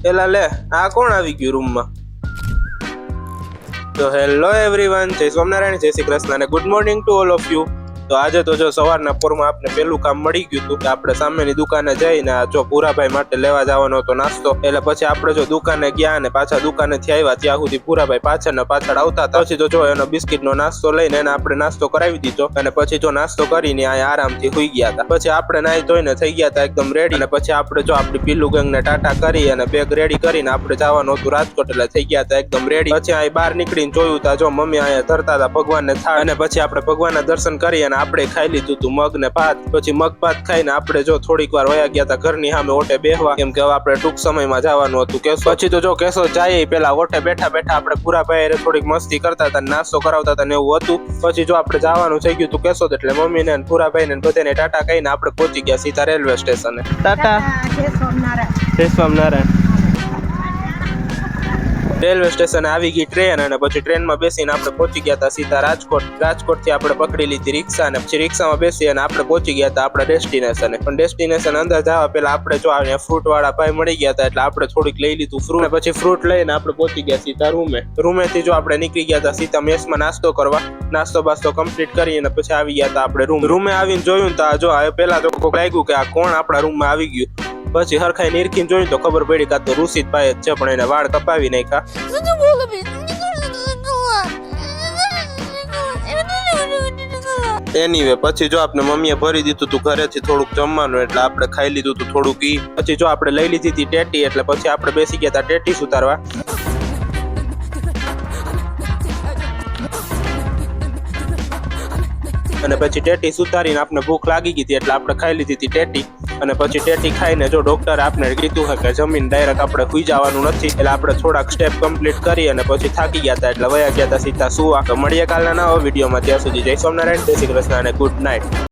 એલા લે આ કોણ આવી ગયું રૂમમાં? તો હેલો એવરીવન, જય સ્વામિનારાયણ, જય શ્રી કૃષ્ણ અને good morning to all of you. તો આજે તો જો સવારના પોરમાં આપણે પેલું કામ મળી ગયું હતું કે આપણે સામેની દુકાને જઈને જો ભૂરાભાઈ માટે લેવા જવાનો હતો નાસ્તો. એટલે પછી આપણે જો દુકાને ગયા અને પાછા દુકાનેથી આવ્યા ત્યાં સુધી ભૂરાભાઈ પાછળ ને પાછળ આવતા હતા. પછી તો જો એનો બિસ્કિટનો નાસ્તો લઈને એને આપણે નાસ્તો કરાવી દીધો અને પછી જો નાસ્તો કરીને અહીંયા આરામથી સુઈ ગયા હતા. પછી આપણે નાહી ધોઈને થઈ ગયા હતા એકદમ રેડી અને પછી આપણે જો આપણી પીલું ગંગને ટાટા કરી અને બેગ રેડી કરીને આપણે જવાનું હતું રાજકોટ. એટલે થઈ ગયા હતા એકદમ રેડી. પછી અહીં બહાર નીકળીને જોયું તા જો મમ્મી અહીંયા ધરતા હતા ભગવાનને થાળ અને પછી આપણે ભગવાનના દર્શન કરી અને આપણે ખાઈ લીધું હતું મગ ને ભાત. પછી મગ ભાત ખાઈને આપણે જો થોડીક વાર વયા ગયા હતા ઘરની સામે ઓટે બેહવા, કેમ કે હવે આપણે ટૂંક સમયમાં જવાનું હતું કેશોદ. પછી તો જો કેશોદ જાય પેલા ઓટે બેઠા બેઠા આપણે ભૂરાભાઈ થોડીક મસ્તી કરતા હતા, નાસ્તો કરાવતા હતા ને એવું હતું. પછી જો આપણે જવાનું થઈ ગયું હતું કેશોદ એટલે મમ્મીને ભૂરાભાઈ ને બધાને ટાટા કહીને આપણે પહોંચી ગયા સીધા રેલવે સ્ટેશને. ટાટા, જય સ્વામિનારાયણ. રેલવે સ્ટેશન આવી ગઈ ટ્રેન અને પછી ટ્રેનમાં બેસીને આપણે પહોંચી ગયા હતા સીધા રાજકોટ. રાજકોટ થી આપણે પકડી લીધી રિક્ષા અને પછી રિક્ષામાં બેસી અને આપણે પહોંચી ગયા હતા આપણા ડેસ્ટિનેશને. પણ ડેસ્ટિનેશન અંદર જવા પેલા આપણે જો અહીંયા ફ્રૂટ વાળા ભાઈ મળી ગયા હતા એટલે આપણે થોડીક લઈ લીધું ફ્રૂટ અને પછી ફ્રૂટ લઈને આપણે પહોંચી ગયા સીધા રૂમેથી જો આપણે નીકળી ગયા હતા સીધા મેસમાં નાસ્તો કરવા. નાસ્તો બાસ્તો કમ્પ્લીટ કરી અને પછી આવી ગયા હતા આપણે રૂમે આવીને જોયું તો જો પેલા તો કોક લાગ્યું કે આ કોણ આપણા રૂમમાં આવી ગયું. પછી હરખાઈ નીરખીને જોયું તો ખબર પડી કે આ તો ઋષિતભાઈ જ છે, પણ એને વાળ કપાવી નાખ્યા. એનીવે પછી જો આપણે મમ્મીએ ભરી દીધું હતું ઘરેથી થોડુંક જમવાનું એટલે આપણે ખાઈ લીધું હતું થોડુંક ઈ. પછી જો આપણે લઈ લીધી હતી ટેટી એટલે પછી આપણે બેસી ગયા હતા ટેટી સુધારવા. અને પછી ટેટી સુધારીને આપણે ભૂખ લાગી ગઈ હતી એટલે આપણે ખાઈ લીધી હતી ટેટી. અને પછી ટેટી ખાઈને જો ડોક્ટરે આપણે કીધું કે જમીન ડાયરેક્ટ આપણે સુઈ જવાનું નથી એટલે આપણે થોડાક સ્ટેપ કમ્પ્લીટ કરી અને પછી થાકી ગયા હતા એટલે વયા ગયા હતા સીધા સુવા. તો મળીએ કાલના નવા વિડીયોમાં, ત્યાં સુધી જય સ્વામિનારાયણ, જય શ્રી કૃષ્ણ અને ગુડ નાઇટ.